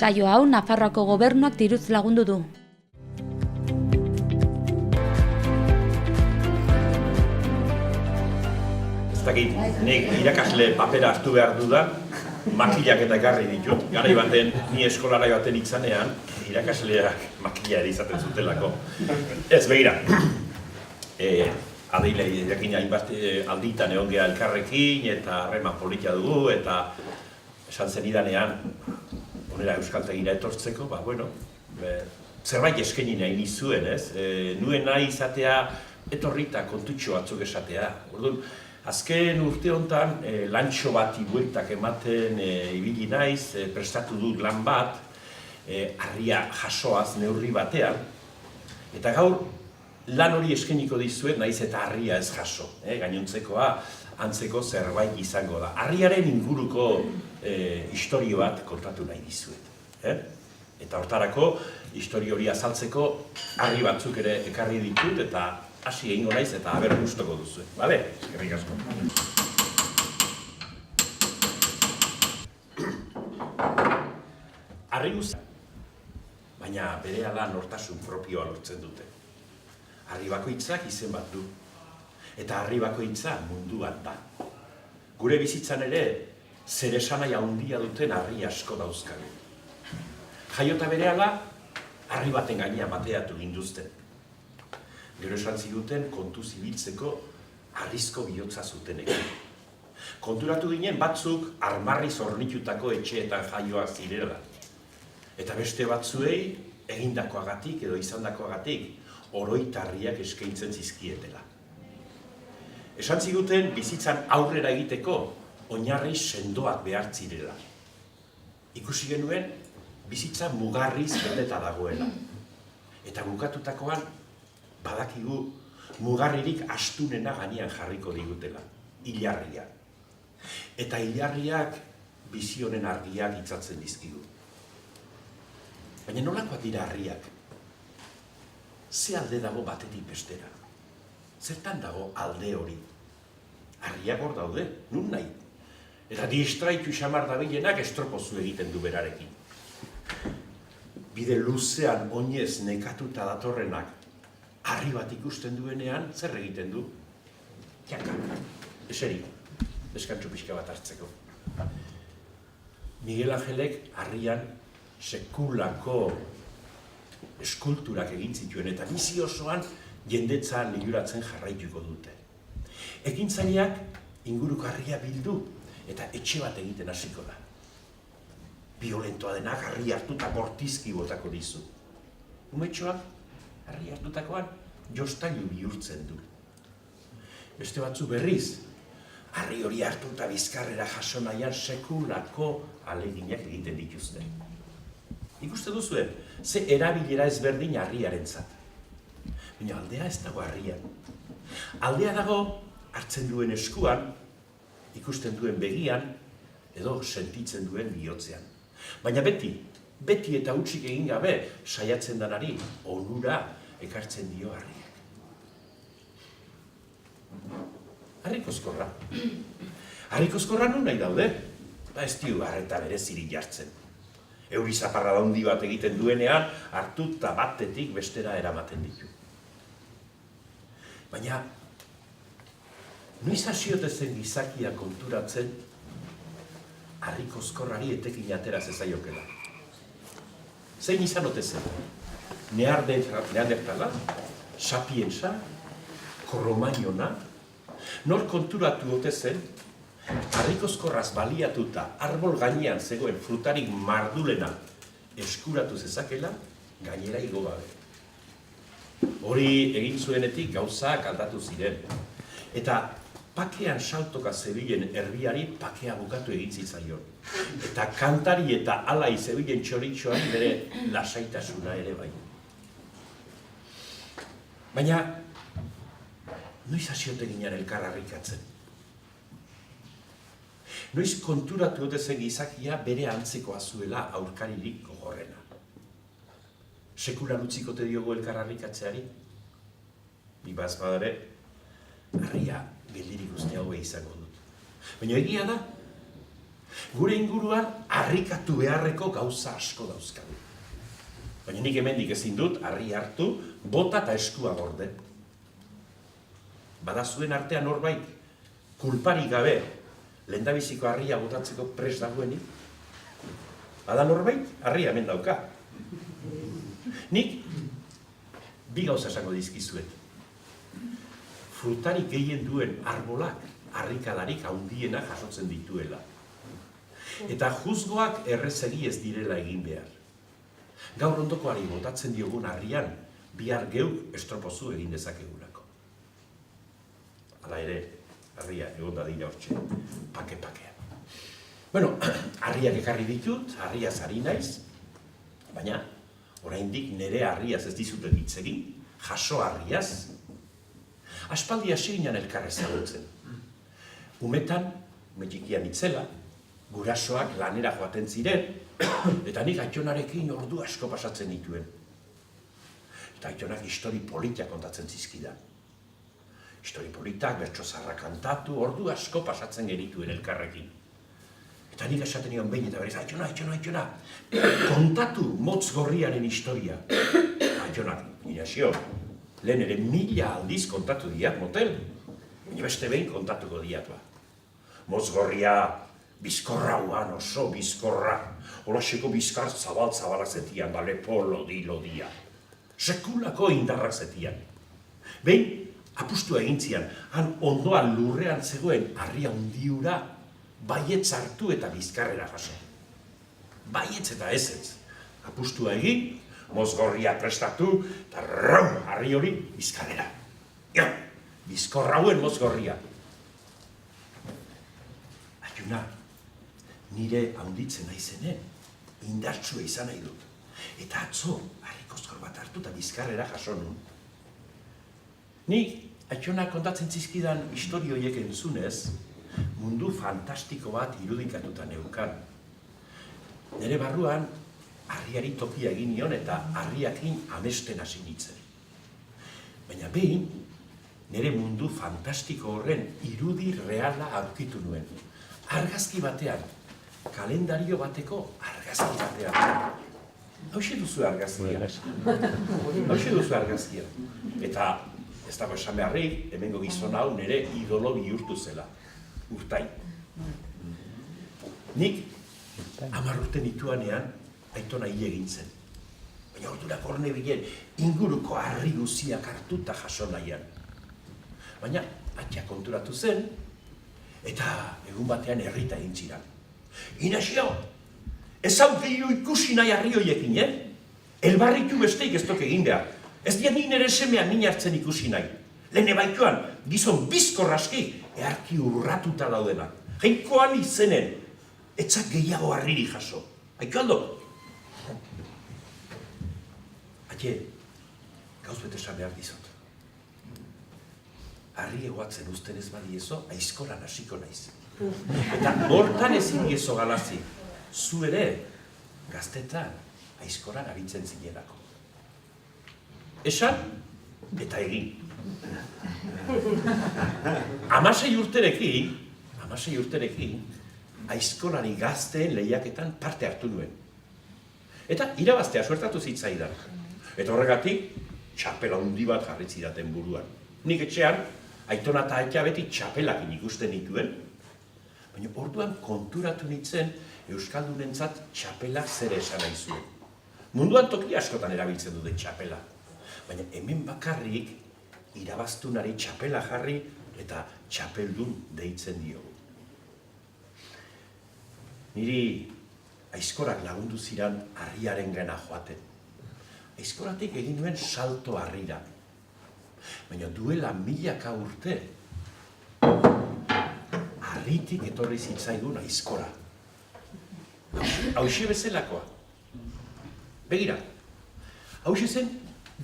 Saio hau Nafarroako gobernuak diruz lagundu du. Ez dakit, nik irakasle papera hartu behar dudan, makilak eta ekarri ditut. Garai baten, ni eskolara baten itzanean, irakasleak makila ere izaten zutelako. Ez, begira. Adeile, jakin hainbat alditan egon geha elkarrekin, eta harreman politia dugu, eta esan zenidanean, onera euskaltegira etortzeko, zerbait eskaini nahi nizuen, ez? Nuen nahi izatea, etorrita kontutxo batzuk esatea. Orduan, azken urte honetan, lantxo bati bueltak ematen ibili naiz, prestatu dut lan bat, harria jasoaz neurri batean, eta gaur, lan hori eskainiko dizuet, naiz eta harria ez jaso. Gainontzekoa, antzeko zerbait izango da. Harriaren inguruko istorio bat kontatu nahi dizuet. Eta hortarako, istorio hori azaltzeko, harri batzuk ere ekarri ditut, eta hasi egingo naiz eta aber gustoko duzu. Bale? Eskerrik asko. Harri guztia, baina berehala nortasun propioa lortzen dute. Harri bakoitzak izen bat du, eta harri bakoitza mundu bat da. Gure bizitzan ere, zer esanai handia duten harri asko dauzkagu. Jaiota berehala, harri baten gainean bateatu ginduzten. Gero esan ziguten kontu zibiltzeko harrizko bihotza zutenekin. Konturatu ginen batzuk armarriz hornitutako etxeetan jaioak zirela. Eta beste batzuei egindakoagatik edo izandakoagatik oroitarriak eskaintzen zizkietela. Esan ziguten bizitzan aurrera egiteko oinarri sendoak behar zirela. Ikusi genuen bizitza mugarriz beteta dagoela. Eta bukatutakoan badakigu mugarririk astunena gainean jarriko digutela, ilarria. Eta ilarriak bizi honen argiak itzatzen dizkigu. Baina nolakoak dira harriak? Ze alde dago batetik bestera? Zertan dago alde hori? Harriak hor daude, nun nahi? Eta distraitu xamar dabilenak estropozu egiten du berarekin. Bide luzean oinez nekatuta datorrenak harri bat ikusten duenean, zer egiten du? Jaka, eseri, deskantzu pixka bat hartzeko. Miguel Angelek harrian sekulako eskulturak egin zituen eta bizi osoan jendetza liluratzen jarraituko dute. Ekintzaileak inguruko harria bildu eta etxe bat egiten hasiko da. Biolentoa denak harri hartuta bortizki botako dizu. Umetxoak harri hartutakoan jostailu bihurtzen du. Beste batzu berriz, harri hori hartuta bizkarrera jaso nahian sekulako aleginak egiten dituzte. Ikuste duzuen, ze erabilera ezberdin harriarentzat. Baina aldea ez dago harrian. Aldea dago hartzen duen eskuan, ikusten duen begian, edo sentitzen duen bihotzean. Baina beti eta hutsik egin gabe saiatzen danari onura ekartzen dio harriak. Harrikozkorra. Harrikozkorra nun nahi daude? Ez dio harreta berezirik jartzen. Euri zaparra handi bat egiten duenean, hartu eta batetik bestera eramaten ditu. Baina, noiz hasiote zen gizakia konturatzen harrikozkorrari etekin atera zezaiokela. Zein izan ote zen? Neandertala, sapiensa, kromañona, nor konturatu ote zen, harrikozkorraz baliatuta arbol gainean zegoen frutarik mardulena eskuratu zezakela gainera igo gabe. Hori egin zuenetik gauzak aldatu ziren. Eta pakean saltoka zebilen erbiari pakea bukatu egin zitzaion. Eta kantari eta alai zebilen txoritxoari bere lasaitasuna ere bai. Baina, noiz hasiote ginen elkar harrikatzen? Noiz konturatu ote zen gizakia bere antzekoa zuela aurkaririk gogorrena. Sekulan utzikote diogu elkar harrikatzeari? Nik bazpadare, harria geldirik guzti haue izango dut. Baina egia da, Gure inguruan harrikatu beharreko gauza asko dauzkagu. Baina nik hemendik ezin dut harri hartu, bota eta eskua gorde. Bada zuen artean norbait, kulparik gabe, lehendabiziko harria botatzeko prest dagoenik. Bada norbait, harria hemen dauka. Nik bi gauza esango dizkizuet. Frutarik gehien duen arbolak harrikalarik handiena jasotzen dituela. Eta juzgoak errezegi ez direla egin behar. Gaur ondokoari botatzen diogun harrian, bihar geuk estropozu egin dezakegulako. Hala ere, harria egon dadila hortxe, pake-pakean. Bueno, harriak ekarri ditut, harriaz ari naiz, baina oraindik nire harriaz ez dizuten hitz egin, jaso harriaz. Aspaldi hasi ginen elkar ezagutzen. Umetan, txikian itzela, gurasoak lanera joaten ziren, eta nik Aitonarekin ordu asko pasatzen dituen. Eta Aitonak histori politak kontatzen zizkidan. Histori politak, bertso zarra kantatu, ordu asko pasatzen genituen elkarrekin. Eta nik esaten nion behin eta berez, Aitona, kontatu motz gorriaren historia. Aitonak, Inazio, lehen ere 1000 aldiz kontatu diat, motel. Baina beste behin kontatuko diat ba. Motz gorria, bizkorra uan, oso bizkorra. Holaseko bizkar zabalak zetian, da lepo lodi-lodia. Sekulako indarrak zetian. Behin, apustua egin zian, han ondoan lurrean zegoen harria hundiura, baietz hartu eta bizkarrera jaso. Baietz eta ezetz. Apustua egin, mozgorria prestatu, eta rau, harri hori bizkarrera. Ja, bizkorrauen mozgorria. Aiuna, nire haunditzen naizenen, indartsua izan nahi dut. Eta atzo, harri kozkor bat hartu eta bizkarrera jaso nun. Nik, Aitona kontatzen zizkidan historio horiek entzunez, mundu fantastiko bat irudikatuta neukan. Nire barruan, harriari tokia egin nion eta harriakin amesten hasi nintzen. Baina behin, nire mundu fantastiko horren irudi reala aurkitu nuen. Argazki batean, kalendario bateko argazki batean. Hauxe duzu argazkia. Eta, ez dago esan beharrik, hemengo gizon hau nire idolo bihurtu zela. Urtain. Nik, 10 urte nituanean, Aitona hile egin zen. Baina ordurak horne bilen, inguruko harri guziak hartu eta jaso nahian. Baina, atxa konturatu zen, eta egun batean herrita egin ziran. Inazio, ez hau gehiago ikusi nahi harri horiekin, Elbarritu besteik ez toke egin behar. Ez dian nire semean nina hartzen ikusi nahi. Lehen baituan, gizon bizkorraski, eharki urratuta daudena. Jainkoan izenen, etzak gehiago harriri jaso. Haiko aldo? Aie, gauz bete esan behar dizot. Harri egoatzen usten ez badiezo, aizkolan hasiko naiz. Eta hortan ezin diezo galazi. Zu ere, gaztetan, aizkolan abitzen zinelako. Esan, eta egin. 16 urterekin, aizkolari gazteen lehiaketan parte hartu nuen. Eta irabaztea suertatu zitzaidan. Eta horregatik, txapela handi bat jarri zidaten buruan. Nik etxean, Aitona eta Aitea beti txapelakin ikusten nituen, baina orduan konturatu nintzen euskaldunentzat txapelak zer esan nahi zuen. Munduan toki askotan erabiltzen dute txapela, baina hemen bakarrik irabaztunari txapela jarri eta txapeldun deitzen diogu. Niri aizkorak lagundu ziran harriaren gana joaten. Aizkoratik egin nuen salto harrira. Baina duela 1000 urte, harritik etorri zitzaigun aizkora. Hauxe bezalakoa. Begira, hauxe zen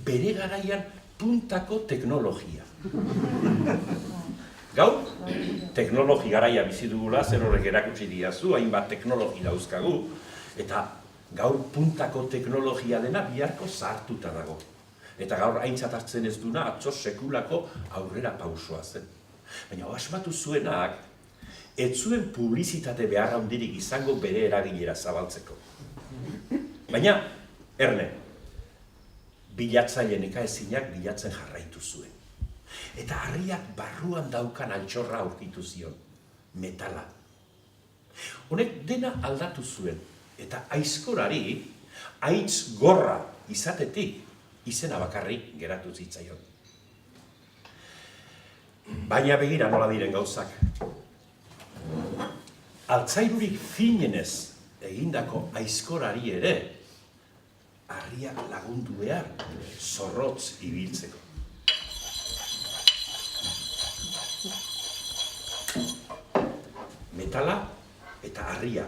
bere garaian puntako teknologia. Gaur, teknologi garaia bizi dugula, zer horrek erakutsi diazu, hainbat teknologi dauzkagu, eta gaur puntako teknologia dena biharko zahartuta dago. Eta gaur aintzat hartzen ez duna atzo sekulako aurrera pausoa zen. Baina asmatu zuenak, ez zuen publizitate behar handirik izango bere erabilera zabaltzeko. Baina, Erne, bilatzaile nekaezinak bilatzen jarraitu zuen. Eta harriak barruan daukan altxorra aurkitu zion, metala. Honek dena aldatu zuen, eta aizkorari, haitz gorra izatetik, izena bakarrik geratu zitzaion. Baina begira nola diren gauzak. Altzairurik finenez egindako aizkorari ere, harriak lagundu behar zorrotz ibiltzeko. Metala eta harria,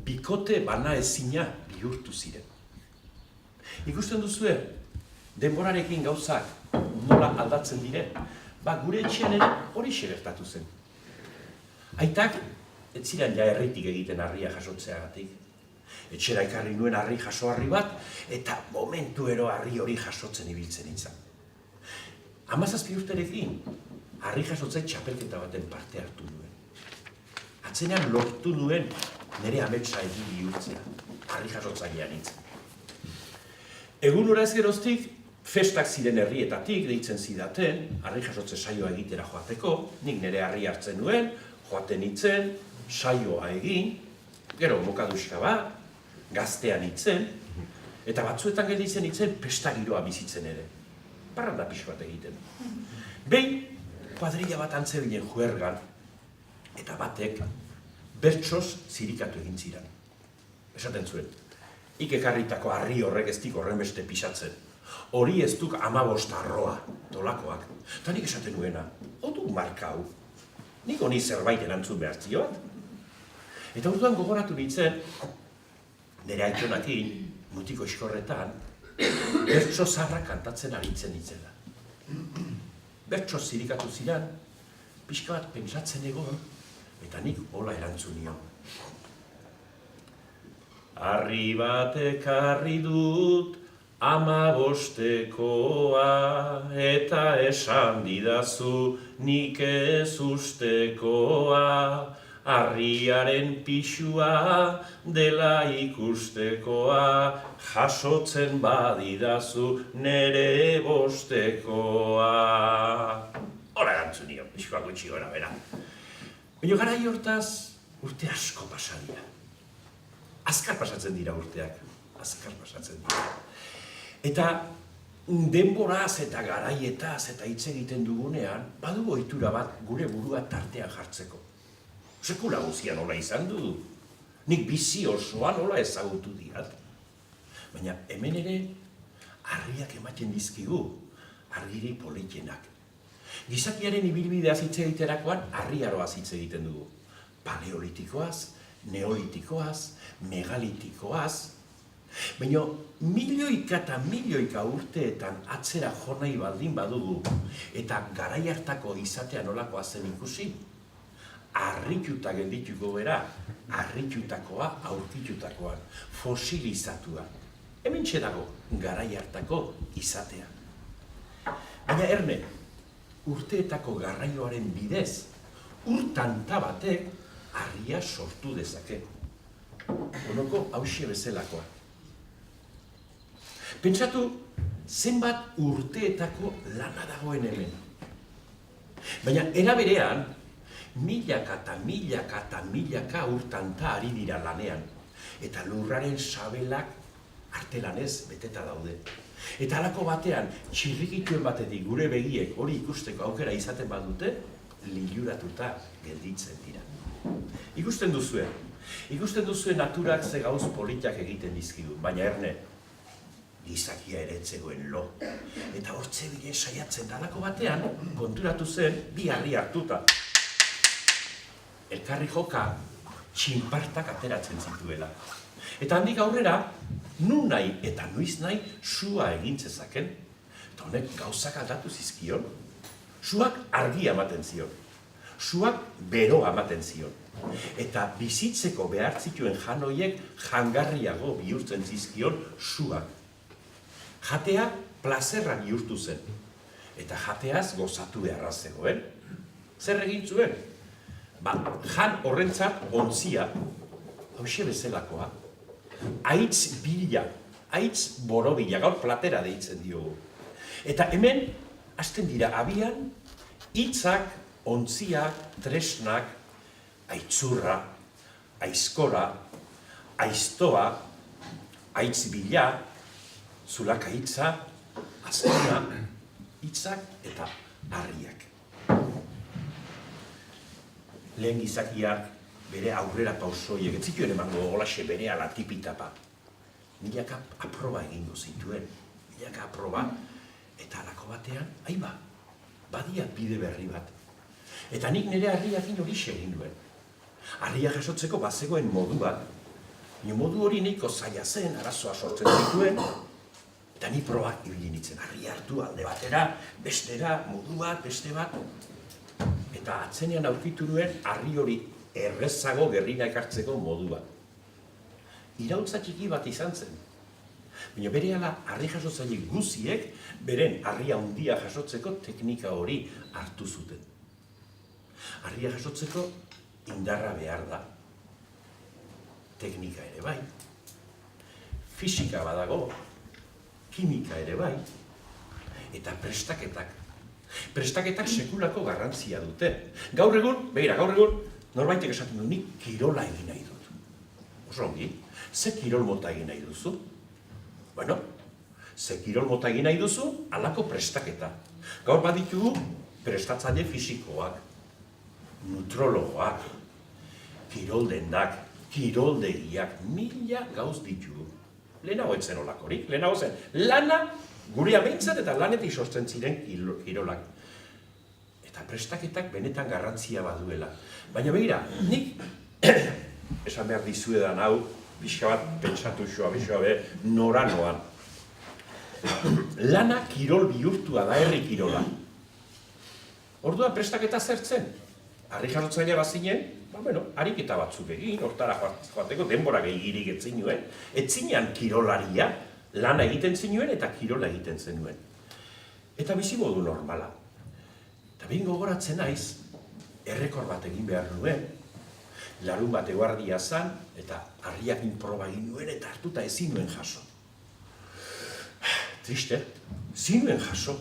bikote bana ezina bihurtu ziren. Ikusten duzue, denborarekin gauzak nola aldatzen diren, gure etxean ere hori gertatu zen. Aitak, ez ziren ja erritik egiten harria jasotzeagatik. Etxera ekarri nuen harri jasoharri bat, eta momentuero harri hori jasotzen ibiltzen nintzen. 17 urterekin, harri jasotzen txapelketa baten parte hartu nuen. Atzenean lortu nuen nire ametsa egin bihurtzea, harri jasotzailea nintzen. Egun hura ez geroztik, festak ziren herrietatik deitzen zidaten, harri jasotze saioa egitera joateko, nik nire harri hartzen nuen, joaten nintzen, saioa egin, gero mokaduska bat, gaztean nintzen, eta batzuetan gelditzen nintzen pesta giroa bizitzen ere. Parranda pixo bat egiten. Behin, kuadrilla bat antzebilen juergan, eta batek bertsoz zirikatu egin ziren. Esaten zuen, ekarritako harri horrek ez dik horren beste pisatzen. Hori ez duk 15 arroa, dolakoak. Eta nik esaten nuena, odu marka hau. Nik honi zerbait erantzun behar zioat. Eta orduan gogoratu nintzen, nire aitonakin, mutiko eskorretan, bertso zarra kantatzen aritzen nintzela. Bertso zirikatu ziren, pixka bat pentsatzen egon, eta nik hola erantzun nion. Harri bat ekarri dut 15-koa, eta esan didazu nik ez ustekoa. Harriaren pixua dela ikustekoa, jasotzen badidazu nere bostekoa. Hora erantzun nion, pixkoa gutxi gora bera. Baina garai hortaz urte asko pasadira. Azkar pasatzen dira urteak, azkar pasatzen dira. Eta denboraz eta garaietaz eta hitz egiten dugunean, badu ohitura bat gure burua tartean jartzeko. Sekula guzia nola izan du, nik bizi osoa nola ezagutu diat. Baina hemen ere, harriak ematen dizkigu, harriri politenak. Gizakiaren ibilbideaz hitz egiterakoan harriaroaz hitz egiten dugu. Paleolitikoaz, neolitikoaz, megalitikoaz. Baina milioika eta milioika urteetan atzera jo nahi baldin badugu eta garai hartako izatea nolakoa zen ikusi, harrituta geldituko bera, harritutakoa aurkitutakoan, fosilizatua. Hementxe dago garai hartako izatea. Baina Erne, urteetako garraioaren bidez, urtanta batek harria sortu dezake. Onoko hauxe bezalakoa. Pentsatu, zenbat urteetako lana dagoen hemen. Baina era berean, milaka eta milaka eta milaka urtanta ari dira lanean. Eta lurraren sabelak artelanez beteta daude. Eta halako batean, txirrikituen batetik gure begiek hori ikusteko aukera izaten badute, liluratuta gelditzen dira. Ikusten duzue naturak ze gauz politak egiten dizkidu, baina Erne, gizakia ere etzegoen lo. Eta hortze bile saiatzen dalako batean, konturatu zen, bi harri hartuta. Elkarri joka, txinpartak ateratzen zituela. Eta handik aurrera, nun nahi eta nuiz nahi sua egintzezaken. Eta honek gauzak aldatu zizkion. Suak argia ematen zion. Suak beroa ematen zion. Eta bizitzeko behar zituen janoiek jangarriago bihurtzen zizkion suak. Jatea plazerra bihurtu zen. Eta jateaz gozatu beharra zegoen. Zer egin zuen? jan horrentzat ontzia, hauxe bezalakoa, aitz bila, aitz borobila, gaur platera deitzen diogu. Eta hemen, hasten dira abian, hitzak, ontziak, tresnak, aitzurra, aizkora, aiztoa, aitz bila, zulaka hitza, azkena, hitzak eta harriak. Lehen gizakiak bere aurrera pausoiek, ez zituen emango olaxe bere ala tipitapa. Milaka aproba egingo zituen, milaka aproba, eta alako batean, aiba, badia bide berri bat. Eta nik nire harriakin hori egin duen. Harria jasotzeko bazegoen modu bat, modu hori nahiko zaila zen, arazoa sortzen zituen, eta ni probak ibili nintzen, harria hartu alde batera, bestera, modu bat, beste bat. Eta atzenean aurkitu nuen harri hori errezago gerrina ekartzeko modu bat. Iraultza txiki bat izan zen. Baina berehala harri jasotzaile guziek beren harria handia jasotzeko teknika hori hartu zuten. Harria jasotzeko indarra behar da. Teknika ere bai. Fisika badago, kimika ere bai, eta prestaketak. Prestaketak sekulako garrantzia dute. Gaur egun, norbaitek esaten du, nik kirola egin nahi dut. Oso ongi, ze kirol mota egin nahi duzu? Bueno, ze kirol mota egin nahi duzu, halako prestaketa. Gaur baditugu prestatzaile fisikoak, nutrologoak, kiroldendak, kiroldegiak, mila gauz ditugu. Lehenago etzen olakorik, lehenago zen lana gurea behintzat eta lanetik sortzen ziren kirolak. Eta prestaketak benetan garrantzia baduela. Baina begira, nik esan behar dizuedan hau, pixka bat pentsatu xoa nora noan. Lana kirol bihurtua da, herri kirola. Orduan prestaketa zertzen. Harri jasotzailea bazinen, ariketa batzuk egin, hortara joateko denbora gehigirik etzinuen, etzinean kirolaria, lana egiten zinuen eta kirola egiten zenuen. Eta bizimodu normala. Eta behin gogoratzen naiz, errekor bat egin behar nuen, larun bat eguardia zan, eta harriakin proba egin nuen, eta hartuta ezin nuen jaso. Triste, zinuen jaso.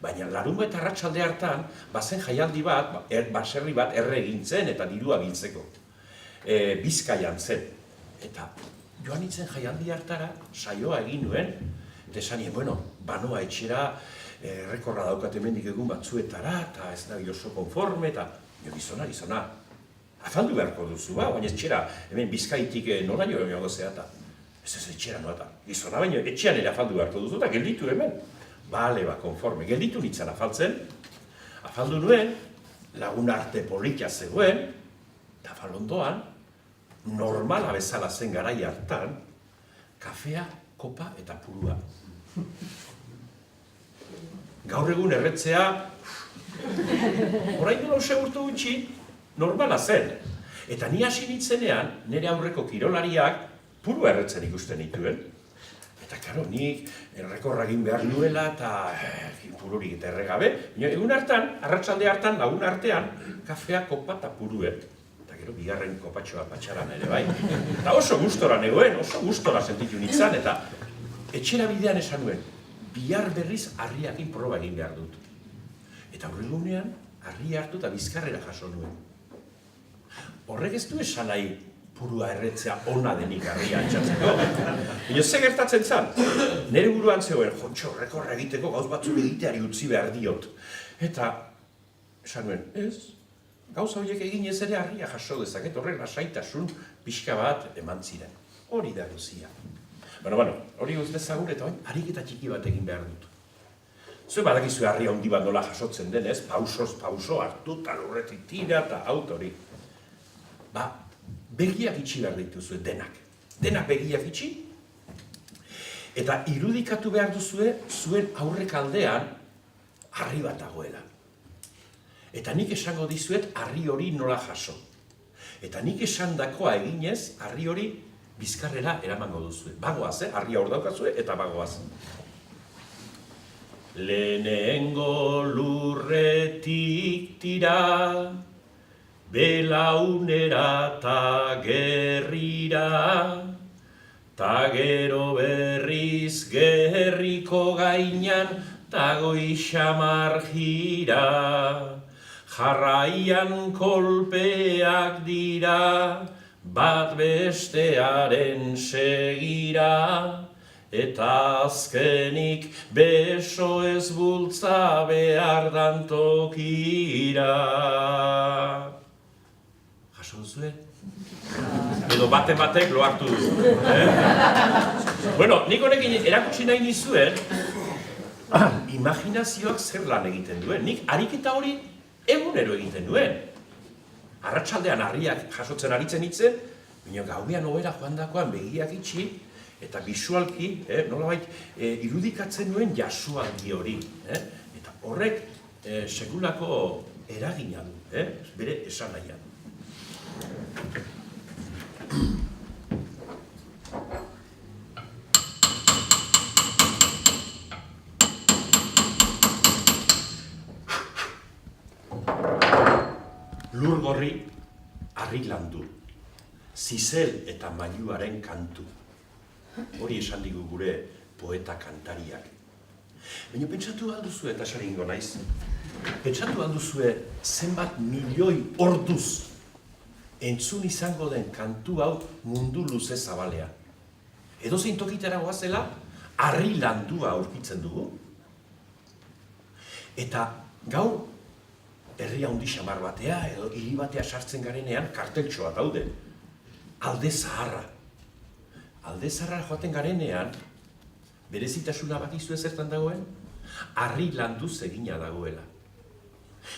Baina larun eta arratsalde hartan, bazen jaialdi bat, baserri bat erre egin zen eta dirua biltzeko. Bizkaian zen. Eta joan nintzen jaialdi hartara, saioa egin nuen, eta esan nien, banoa etxera, errekorra daukat hemendik egun batzuetara, eta ez nahi oso konforme, eta gizona, afaldu beharko duzu, baina etxera, hemen Bizkaitik nola joan gozea, eta ez etxera noa, eta gizona, baina etxean ere afaldu beharko duzu, eta gelditu hemen. Bale, konforme, gelditu nintzen afaltzen, afaldu nuen, lagun arte polita zegoen, eta afalondoan, normala bezala zen garai hartan, kafea, kopa eta purua. Gaur egun erretzea, orain dela urte gutxi, normala zen. Eta ni hasi nintzenean, nire aurreko kirolariak, purua erretzen ikusten nituen. Eta, karo, nik errekorra egin behar nuela eta pururik eta erregabe. Egun hartan, arratsalde hartan, lagun artean, kafea, kopa eta purue. Eta gero, bigarren kopatxoa patxaran ere bai. Eta oso gustora negoen, oso gustora sentitu nintzen, eta etxera bidean esan nuen, bihar berriz harriakin proba egin behar dut. Eta aurregunean, harria hartu eta bizkarrera jaso nuen. Horrek ez du esan nahi, purua erretzea ona denik harria antxatzeko. Baina ze gertatzen zen, nire buruan zegoen, rekorra egiteko gauz batzuk egiteari utzi behar diot. Eta, esan nuen, ez, gauza horiek egin ez ere harria jaso dezaket, horrek lasaitasun pixka bat eman ziren. Hori da guzia. Hori guz dezagur eta ariketa txiki bat egin behar dut. Zue badakizu harria handi bat nola jasotzen denez, pausoz pauso hartu, eta lurretik tira eta autori. Begiak itxi behar dituzue, denak. Denak begiak itxi. Eta irudikatu behar duzue, zuen aurrek aldean, harri bat dagoela. Eta nik esango dizuet, harri hori nola jaso. Eta nik esandakoa eginez, harri hori bizkarrera eramango duzue. Bagoaz, harria hor daukazue, eta bagoaz. Lehenengo lurretik tira, belaunera ta gerrira, ta gero berriz gerriko gainan, ta goixamar jira. Jarraian kolpeak dira, bat bestearen segira, eta azkenik beso ez bultza behar dan tokira. Jaso duzue? Edo batek lo hartu du. Bueno, nik honekin erakutsi nahi nizuen, imaginazioak zer lan egiten duen. Nik ariketa hori egunero egiten duen. Arratsaldean harriak jasotzen aritzen hitzen, baina gauean ohera joandakoan begiak itxi, eta bisualki, nolabait, irudikatzen nuen jasoaldi hori. Eta horrek sekulako eragina du, bere esanahia. Lur gorri, harri landu, zizel eta mailuaren kantu. Hori esan digu gure poeta kantariak. Baina pentsatu alduzue, eta saringo naiz, pentsatu alduzue zenbat milioi orduz entzun izango den kantu hau mundu luze zabalean. Edozein tokitara goazela, harri landua aurkitzen dugu. Eta gaur, herria handi xamar batea edo hiri batea sartzen garenean karteltxoa daude. Alde zaharra. Alde zaharra joaten garenean, berezitasuna bakizue zertan dagoen, harri landuz egina dagoela.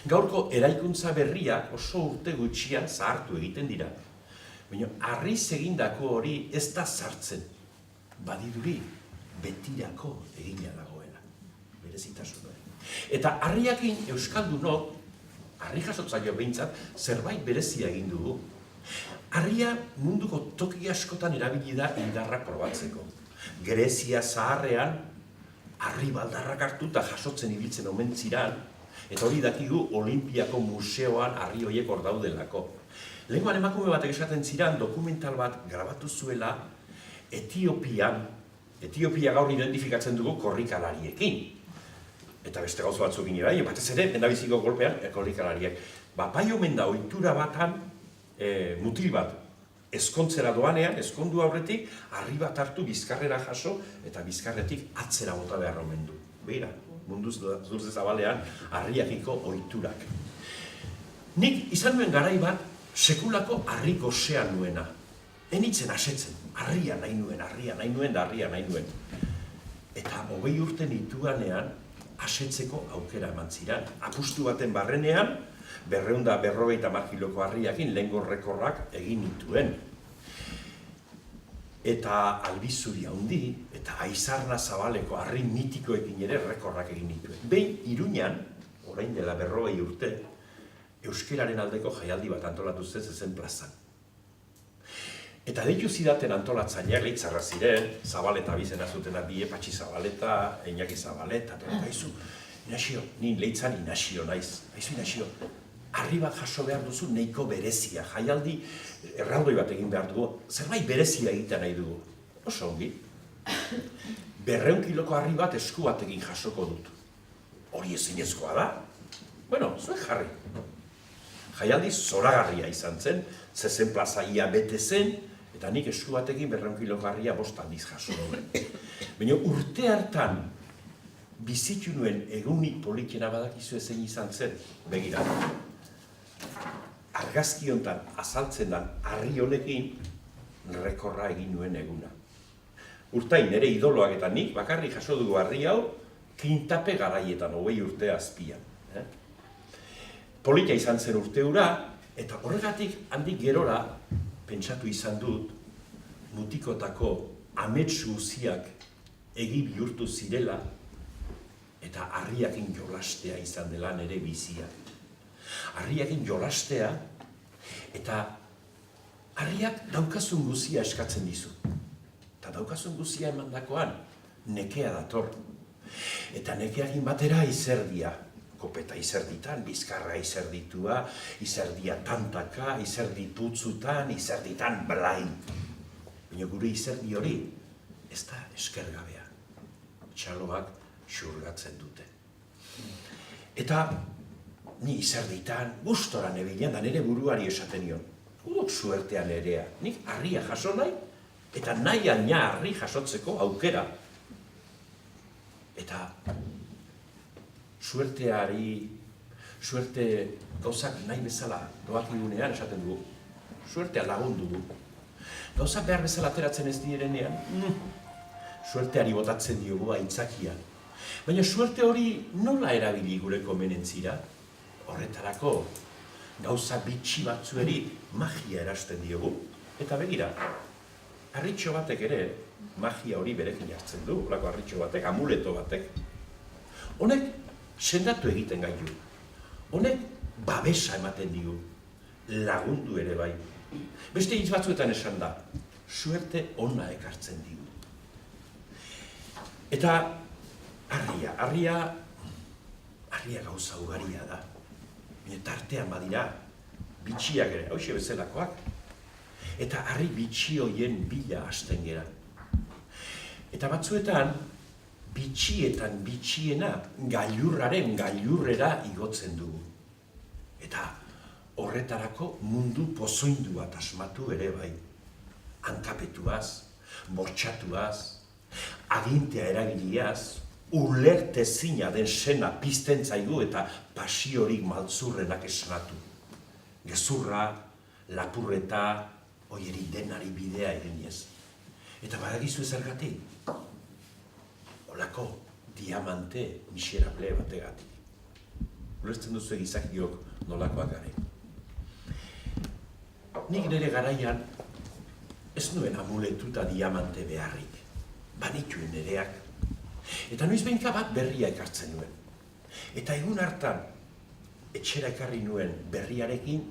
Gaurko eraikuntza berriak oso urte gutxian zahartu egiten dira. Baina harriz egindako hori ez da sartzen. Badirudi, betirako egina dagoela. Berezitasuna. Eta harriakin euskaldunok, harri jasotzaio behintzat, zerbait berezia egin dugu. Harria munduko toki askotan erabili da indarrak probatzeko. Grezia zaharrean, harri baldarrak hartu eta jasotzen ibiltzen omen ziran, eta hori dakigu Olinpiako museoan harri horiek hor daudelako. Lehengoan emakume batek esaten ziran dokumental bat grabatu zuela Etiopia gaur identifikatzen dugu korrikalariekin. Eta beste gauza batzukin bai, batez ere, endabiziko golpean, korrikalariek. Bai omen da, ohitura batan, mutil bat, ezkontzera doanean, ezkondu aurretik, harri bat hartu bizkarrera jaso, eta bizkarretik atzera bota behar omen du. Beira, munduz zurze zabalean, harriakiko ohiturak. Nik izan nuen garai bat, sekulako harri gosean nuena. Enitzen asetzen, harria nahi nuen, da harria nahi nuen. Eta 20 urte nituanean, asetzeko aukera eman ziran. Apustu baten barrenean, 250 kiloko harriakin lehengo rekorrak egin nituen. Eta albizuri handi, eta aizarna zabaleko harri mitikoekin ere rekorrak egin nituen. Behin, Iruñan, orain dela 40 urte, euskeraren aldeko jaialdi bat antolatu zen plazan. Eta deitu zidaten antolatzaileak leitzarra ziren, Zabaleta bizena zutena bi Patxi Zabaleta, Iñaki Zabaleta, eta haizu, Inaxio, nin leitzan Inaxio naiz. Haizu Inaxio, harri bat jaso behar duzu nahiko berezia, jaialdi erraldoi bat egin behar dugu, zerbait berezia egiten nahi dugu. Oso ongi. 200 kiloko harri bat esku batekin jasoko dut. Hori ezinezkoa da. Bueno, zuen jarri. Jaialdi zoragarria izan zen, zezen plaza ia bete zen, eta nik esku batekin 200 kiloko harria 5 aldiz jaso duen. Baina urte hartan bizitu nuen egunik politena badakizu zein izan zen, begira. Argazki honetan azaltzen den harri honekin rekorra egin nuen eguna. Urtain nire idoloak eta nik bakarrik jaso dugu harri hau kintape garaietan 20 urte azpian. Polita izan zen urte hura, eta horregatik handik gerora pentsatu izan dut mutikotako amets guziak egi bihurtu zirela eta harriakin jolastea izan dela nire bizia. Harriakin jolastea eta harriak daukazun guzia eskatzen dizu. Eta daukazun guzia emandakoan nekea dator. Eta nekeakin batera izerdia, kopeta izerditan, bizkarra izerditua, izerdia tantaka, izerdi putzutan, izerditan blain. Baina gure izerdi hori ez da eskergabea. Txaloak xurgatzen dute. Eta ni izerditan, gustora nebilean, da nire buruari esaten nion. Suertean erea. Nik harria jaso nahi, eta nahian harri jasotzeko aukera. Eta suerte gauzak nahi bezala doakigunean esaten dugu. Suertea lagundu du. Gauzak behar bezala ateratzen ez direnean, suerteari botatzen diogu aitzakia. Baina suerte hori nola erabili gure komenentzira? Horretarako gauza bitxi batzueri magia erasten diogu. Eta begira, harritxo batek ere magia hori berekin hartzen du, holako harritxo batek, amuleto batek. Honek sendatu egiten gaitu. Honek babesa ematen digu, lagundu ere bai. Beste hitz batzuetan esan da, suerte ona ekartzen digu. Eta harria gauza ugaria da. Tartean badira, bitxiak ere, hauxe bezalakoak. Eta harri bitxi hoien bila hasten gera. Eta batzuetan, bitxietan bitxiena gailurraren gailurrera igotzen dugu. Eta horretarako mundu pozoindu bat asmatu ere bai. Hankapetuaz, bortxatuaz, agintea erabiliaz, ulertezina den sena pizten zaigu eta pasiorik maltzurrenak esanatu. Gezurra, lapurreta, oieri denari bidea eginez. Eta badagizu zergatik? Olako diamante miserable bategatik. Ulertzen duzu gizakiok nolakoak garen. Nik nire garaian ez nuen amuletuta diamante beharrik. Banituen nireak. Eta noiz behinka bat berria ekartzen nuen. Eta egun hartan, etxera ekarri nuen berriarekin,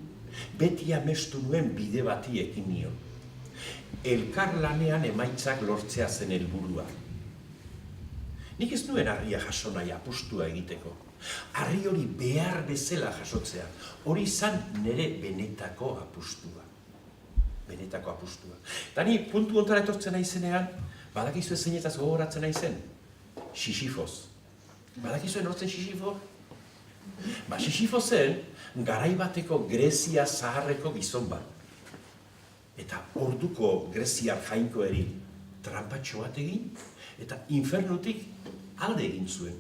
beti amestu nuen bide bati ekin nion. Elkarlanean emaitzak lortzea zen helburua. Nik ez nuen harria jaso nahi apustua egiteko. Harri hori behar bezala jasotzea. Hori izan nire benetako apustua. Benetako apustua. Eta ni puntu ontara etortzen naizenean, badakizu zeinetaz gogoratzen naizen? Sisifoz. Badakizuen hortzen Sisifo? Sisifo zen, garai bateko Grezia zaharreko gizon bat. Eta orduko greziar jainkoeri trampatxo bat egin, eta infernutik alde egin zuen.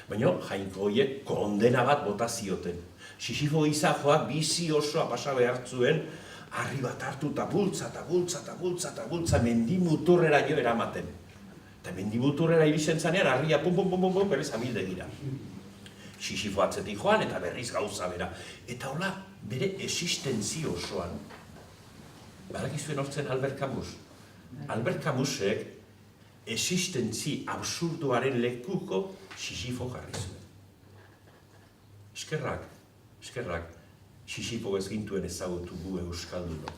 Baina jainko horiek kondena bat bota zioten. Sisifo izajoak bizi osoa pasa behar zuen, harri bat hartu eta bultza, mendimuturrera jo eramaten. Eta mendimuturrera irisen zanean, harria pum, berriz amilde gira. Sisifo atzetik joan eta berriz gauza bera. Eta hola, bere existentzi osoan. Badakizuen hortzen Albert Camus. Albert Camusek existentzi absurdoaren lekuko Sisifo jarri zuen. Eskerrak, Sisifo ez gintuen ezagutu gu euskaldunok.